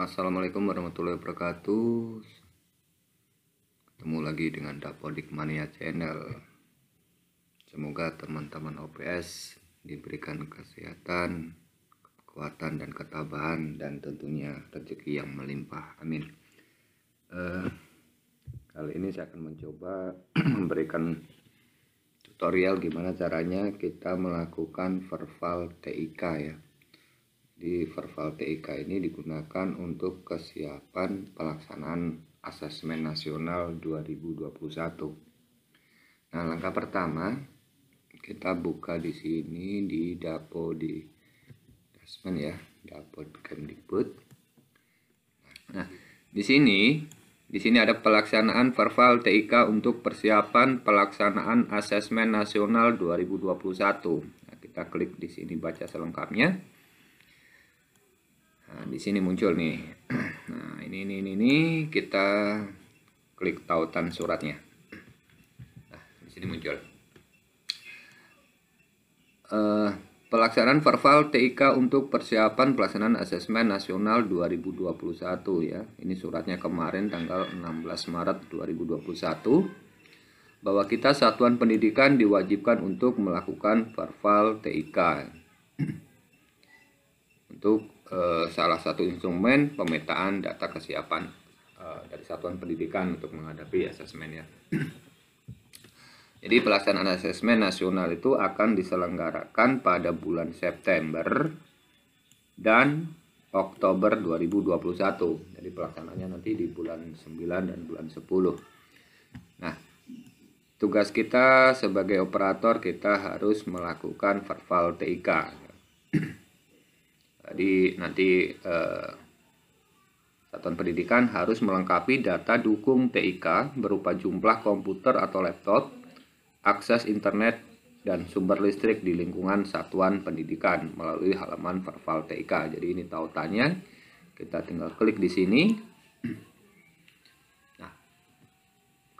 Assalamualaikum warahmatullahi wabarakatuh. Ketemu lagi dengan Dapodik Mania Channel. Semoga teman-teman OPS diberikan kesehatan, kekuatan dan ketabahan, dan tentunya rezeki yang melimpah. Amin. Kali ini saya akan mencoba memberikan tutorial gimana caranya kita melakukan verbal TIK ya. Di verbal TIK ini digunakan untuk kesiapan pelaksanaan Asesmen Nasional 2021. Nah, langkah pertama kita buka di sini di Dapodik Asesmen ya, Dapodik Kemdikbud. Nah, di sini ada pelaksanaan verbal TIK untuk persiapan pelaksanaan Asesmen Nasional 2021. Nah, kita klik di sini baca selengkapnya. Nah, di sini muncul nih. Nah, ini kita klik tautan suratnya. Nah, di sini muncul. Pelaksanaan verbal TIK untuk persiapan pelaksanaan Asesmen Nasional 2021 ya. Ini suratnya kemarin tanggal 16 Maret 2021 bahwa kita satuan pendidikan diwajibkan untuk melakukan verbal TIK. Untuk salah satu instrumen pemetaan data kesiapan dari satuan pendidikan untuk menghadapi asesmen ya. Jadi pelaksanaan asesmen nasional itu akan diselenggarakan pada bulan September dan Oktober 2021. Jadi pelaksanaannya nanti di bulan 9 dan bulan 10. Nah, tugas kita sebagai operator kita harus melakukan verbal TIK. Jadi nanti satuan pendidikan harus melengkapi data dukung TIK berupa jumlah komputer atau laptop, akses internet, dan sumber listrik di lingkungan satuan pendidikan melalui halaman verbal TIK. Jadi ini tautannya, kita tinggal klik di sini. Nah,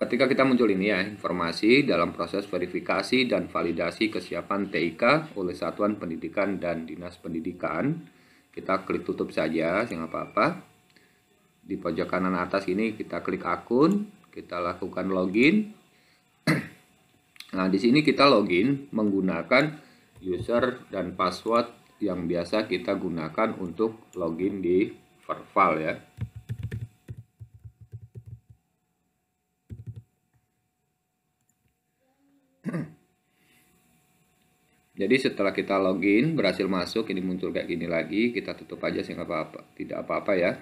ketika kita muncul ini ya, informasi dalam proses verifikasi dan validasi kesiapan TIK oleh satuan pendidikan dan dinas pendidikan. Kita klik tutup saja, nggak apa-apa. Di pojok kanan atas ini kita klik akun, kita lakukan login. Nah, di sini kita login menggunakan user dan password yang biasa kita gunakan untuk login di verbal ya. Jadi setelah kita login, berhasil masuk, ini muncul kayak gini lagi, kita tutup aja sih nggak apa-apa, tidak apa-apa ya.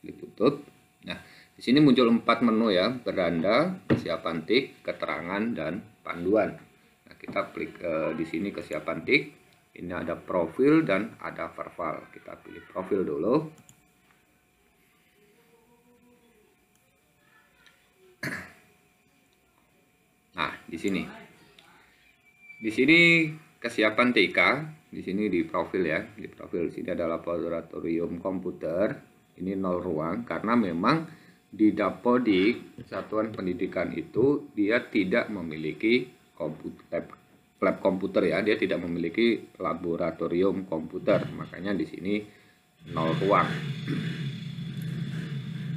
Ditutup. Nah, di sini muncul 4 menu ya, beranda, kesiapan TIK, keterangan, dan panduan. Nah, kita klik di sini kesiapan TIK. Ini ada profil dan ada verbal. Kita pilih profil dulu. Nah, di sini. Di sini kesiapan TIK, di sini di profil ya, di profil sini ada laboratorium komputer, ini 0 ruang karena memang di Dapodik satuan pendidikan itu dia tidak memiliki lab komputer ya, dia tidak memiliki laboratorium komputer, makanya di sini 0 ruang.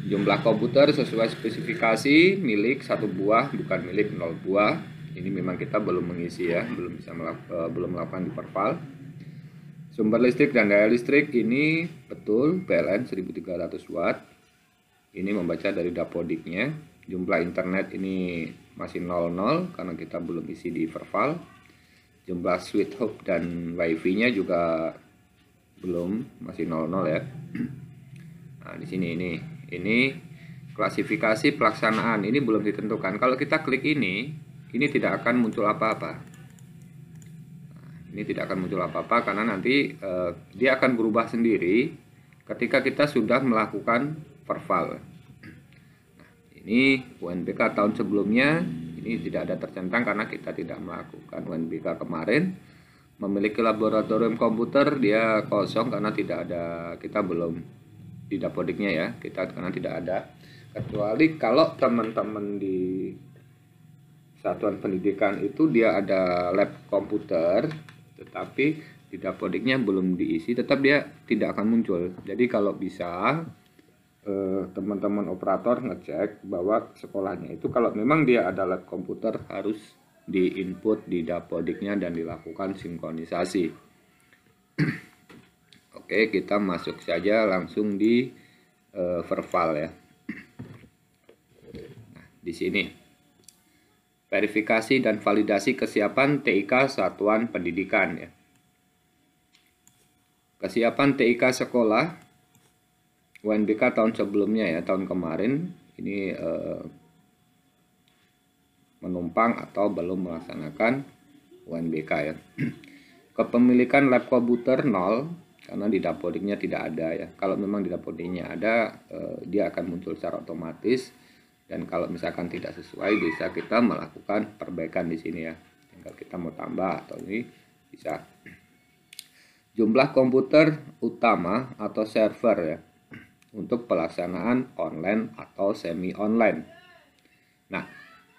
Jumlah komputer sesuai spesifikasi milik 1 buah, bukan milik 0 buah. Ini memang kita belum mengisi ya, belum melakukan di verbal. Sumber listrik dan daya listrik ini betul PLN 1300 watt. Ini membaca dari Dapodiknya. Jumlah internet ini masih 00 karena kita belum isi di verbal. Jumlah switch hub dan wifi-nya juga belum, masih 00 ya. Nah, di sini ini klasifikasi pelaksanaan ini belum ditentukan. Kalau kita klik ini tidak akan muncul apa-apa. Ini tidak akan muncul apa-apa karena nanti dia akan berubah sendiri ketika kita sudah melakukan verbal. Nah, ini UNBK tahun sebelumnya ini tidak ada tercentang karena kita tidak melakukan UNBK kemarin. Memiliki laboratorium komputer dia kosong karena tidak ada, kita belum di Dapodiknya ya, kita karena tidak ada. Kecuali kalau teman-teman di satuan pendidikan itu dia ada lab komputer, tetapi di dapodiknya belum diisi, tetap dia tidak akan muncul. Jadi kalau bisa teman-teman operator ngecek bahwa sekolahnya itu kalau memang dia ada lab komputer harus di-input di dapodiknya dan dilakukan sinkronisasi. Oke, kita masuk saja langsung di Verval ya. Nah, di sini verifikasi dan validasi kesiapan TIK Satuan Pendidikan ya. Kesiapan TIK sekolah UNBK tahun sebelumnya ya, tahun kemarin ini menumpang atau belum melaksanakan UNBK ya. Kepemilikan lab komputer 0 karena di dapodiknya tidak ada ya. Kalau memang di dapodiknya ada, dia akan muncul secara otomatis, dan kalau misalkan tidak sesuai bisa kita melakukan perbaikan di sini ya. Tinggal kita mau tambah atau ini bisa. Jumlah komputer utama atau server ya untuk pelaksanaan online atau semi online. Nah,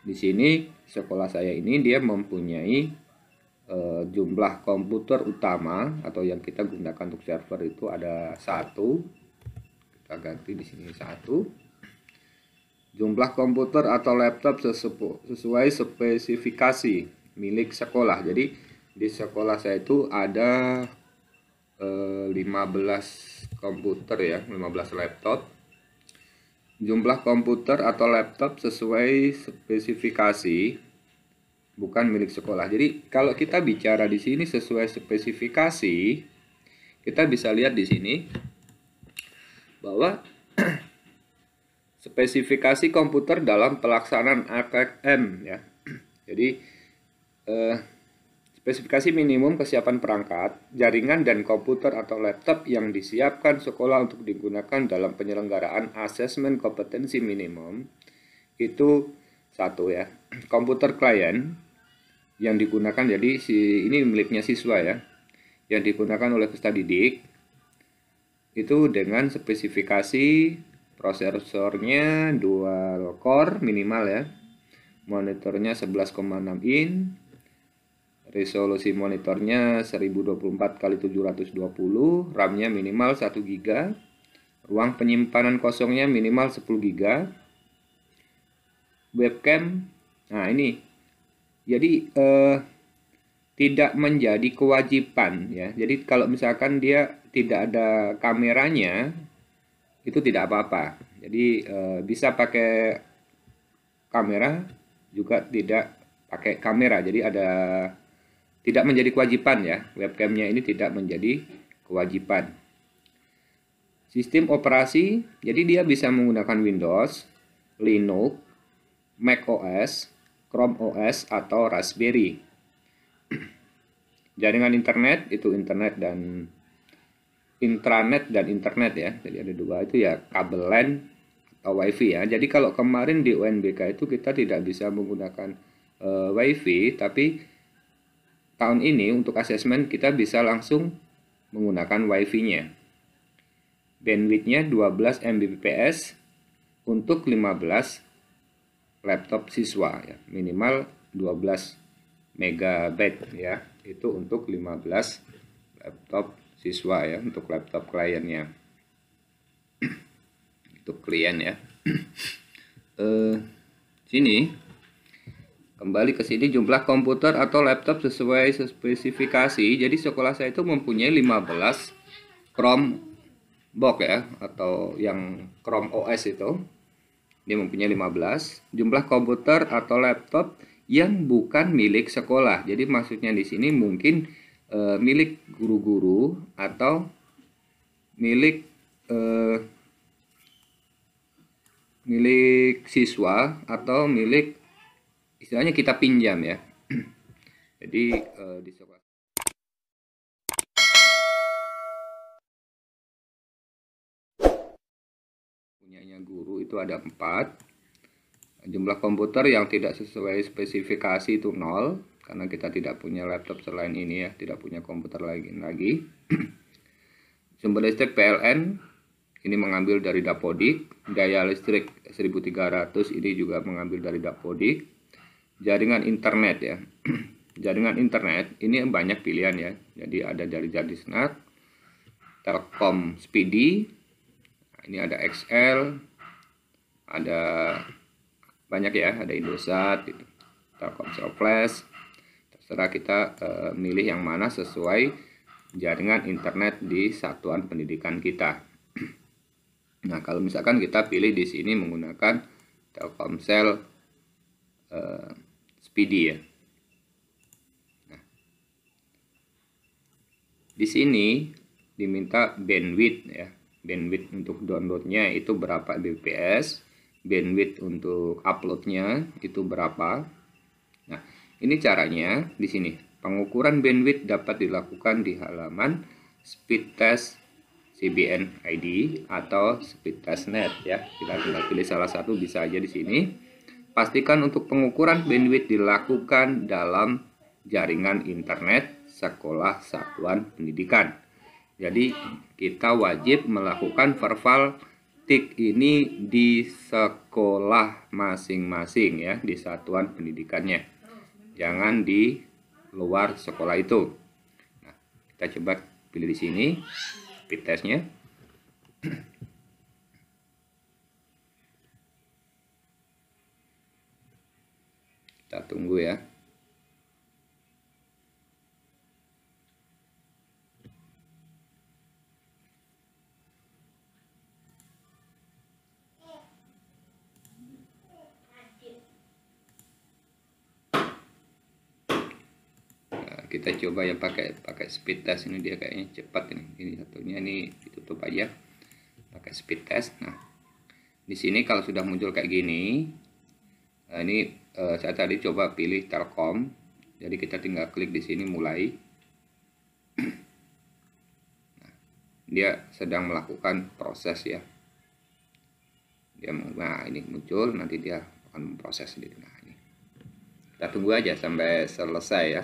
di sini sekolah saya ini dia mempunyai jumlah komputer utama atau yang kita gunakan untuk server itu ada 1. Kita ganti di sini 1. Jumlah komputer atau laptop sesuai spesifikasi milik sekolah. Jadi di sekolah saya itu ada 15 komputer ya, 15 laptop. Jumlah komputer atau laptop sesuai spesifikasi, bukan milik sekolah. Jadi kalau kita bicara di sini sesuai spesifikasi, kita bisa lihat di sini bahwa spesifikasi komputer dalam pelaksanaan ATM ya. Jadi spesifikasi minimum kesiapan perangkat, jaringan dan komputer atau laptop yang disiapkan sekolah untuk digunakan dalam penyelenggaraan asesmen kompetensi minimum itu 1 ya. Komputer klien yang digunakan, jadi ini miliknya siswa ya, yang digunakan oleh peserta didik itu dengan spesifikasi prosesornya dual core minimal ya, monitornya 11,6 in, resolusi monitornya 1024x720, RAM-nya minimal 1 GB, ruang penyimpanan kosongnya minimal 10 GB, webcam. Nah, ini jadi tidak menjadi kewajiban ya. Jadi kalau misalkan dia tidak ada kameranya itu tidak apa-apa. Jadi bisa pakai kamera juga tidak pakai kamera. Jadi tidak menjadi kewajiban ya, webcamnya ini tidak menjadi kewajiban. Sistem operasi, jadi dia bisa menggunakan Windows, Linux, Mac OS, Chrome OS, atau Raspberry. Jaringan internet, itu internet dan intranet dan internet ya, jadi ada 2 itu ya, kabel LAN atau WiFi ya. Jadi kalau kemarin di UNBK itu kita tidak bisa menggunakan WiFi, tapi tahun ini untuk asesmen kita bisa langsung menggunakan WiFi-nya. Bandwidth-nya 12 Mbps untuk 15 laptop siswa ya, minimal 12 MB ya. Itu untuk 15 laptop siswa ya, untuk laptop kliennya. Untuk klien ya. Sini kembali ke sini, jumlah komputer atau laptop sesuai spesifikasi. Jadi sekolah saya itu mempunyai 15 Chromebook ya, atau yang Chrome OS itu. Dia mempunyai 15 jumlah komputer atau laptop yang bukan milik sekolah. Jadi maksudnya di sini mungkin milik guru-guru atau milik siswa atau milik, istilahnya kita pinjam ya. Jadi di sekolah punyanya guru itu ada 4. Jumlah komputer yang tidak sesuai spesifikasi itu 0, karena kita tidak punya laptop selain ini ya, tidak punya komputer lagi. Sumber listrik PLN ini mengambil dari dapodik. Daya listrik 1300 ini juga mengambil dari dapodik. Jaringan internet ya. jaringan internet ini banyak pilihan ya. Jadi ada dari Jarisnet, Telkom Speedy, ini ada XL, ada banyak ya, ada Indosat, gitu. Telkomsel Flash. Terserah kita milih yang mana sesuai jaringan internet di satuan pendidikan kita. Nah, kalau misalkan kita pilih di sini menggunakan Telkomsel Speedy ya. Nah, di sini diminta bandwidth ya. Bandwidth untuk downloadnya itu berapa Mbps, bandwidth untuk uploadnya itu berapa. Nah, ini caranya di sini. Pengukuran bandwidth dapat dilakukan di halaman speed test CBN ID atau speed test net ya. Kita tinggal pilih salah satu, bisa aja di sini. Pastikan untuk pengukuran bandwidth dilakukan dalam jaringan internet sekolah satuan pendidikan. Jadi kita wajib melakukan verbal TIK ini di sekolah masing-masing ya, di satuan pendidikannya. Jangan di luar sekolah itu. Nah, kita coba pilih di sini speed testnya. Kita tunggu ya. Kita coba yang pakai speed test ini, dia kayaknya cepat ini. Ini satunya ini ditutup aja. Pakai speed test. Nah, di sini kalau sudah muncul kayak gini, ini saya tadi coba pilih Telkom. Jadi kita tinggal klik di sini mulai. Nah, dia sedang melakukan proses ya. Nah, ini muncul, nanti dia akan memproses sendiri. Nah, ini. Kita tunggu aja sampai selesai ya.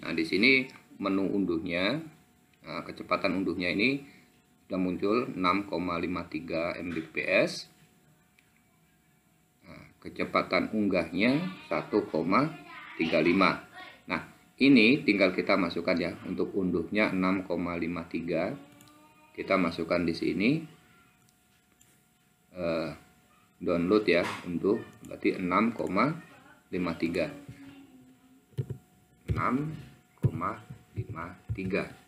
Nah, di sini menu unduhnya, kecepatan unduhnya ini sudah muncul 6,53 Mbps. Nah, kecepatan unggahnya 1,35. Nah, ini tinggal kita masukkan ya. Untuk unduhnya 6,53. Kita masukkan di sini. Download ya, unduh berarti 6,53. 6,53.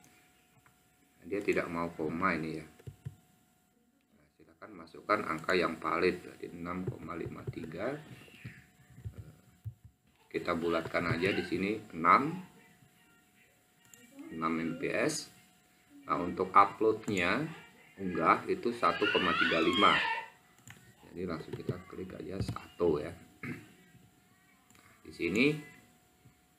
Dia tidak mau koma ini ya. Nah, silakan masukkan angka yang valid, berarti 6,53. Kita bulatkan aja di sini 6 Mbps. Nah, untuk uploadnya unggah itu 1,35. Jadi langsung kita klik aja 1 ya. Di sini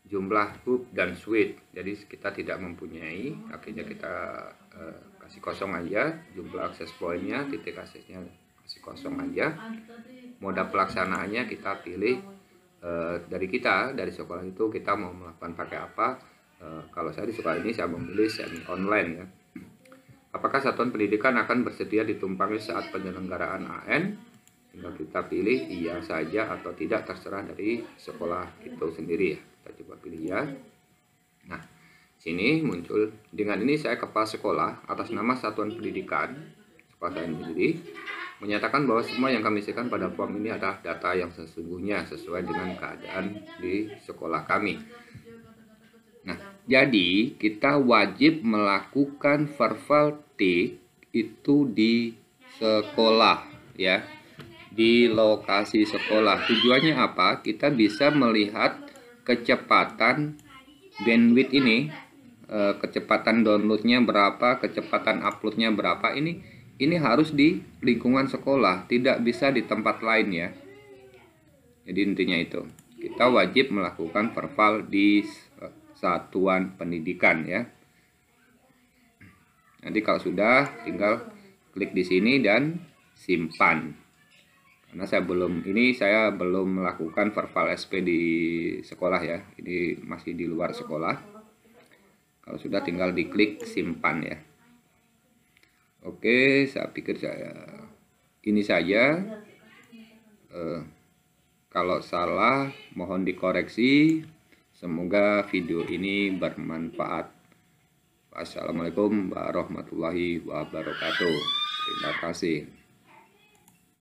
jumlah hub dan switch, jadi kita tidak mempunyai, akhirnya kita kasih kosong aja. Jumlah akses pointnya, titik aksesnya kasih kosong aja. Moda pelaksanaannya kita pilih dari sekolah itu kita mau melakukan pakai apa. Kalau saya di sekolah ini saya memilih semi online ya. Apakah satuan pendidikan akan bersedia ditumpangi saat penyelenggaraan AN? Tinggal kita pilih iya saja atau tidak, terserah dari sekolah itu sendiri ya. Kita coba pilih ya. Nah, sini muncul, dengan ini saya kepala sekolah atas nama satuan pendidikan sekolah saya sendiri menyatakan bahwa semua yang kami isikan pada form ini adalah data yang sesungguhnya sesuai dengan keadaan di sekolah kami. Nah, jadi kita wajib melakukan verbal TIK itu di sekolah ya, di lokasi sekolah. Tujuannya apa? Kita bisa melihat kecepatan bandwidth ini, kecepatan downloadnya berapa, kecepatan uploadnya berapa. Ini harus di lingkungan sekolah, tidak bisa di tempat lain ya. Jadi intinya itu, kita wajib melakukan verbal di satuan pendidikan ya. Nanti kalau sudah tinggal klik di sini dan simpan. Karena saya belum melakukan verbal SP di sekolah ya, ini masih di luar sekolah. Kalau sudah tinggal diklik simpan ya. Oke, saya pikir ini saja. Kalau salah mohon dikoreksi. Semoga video ini bermanfaat. Wassalamualaikum warahmatullahi wabarakatuh. Terima kasih.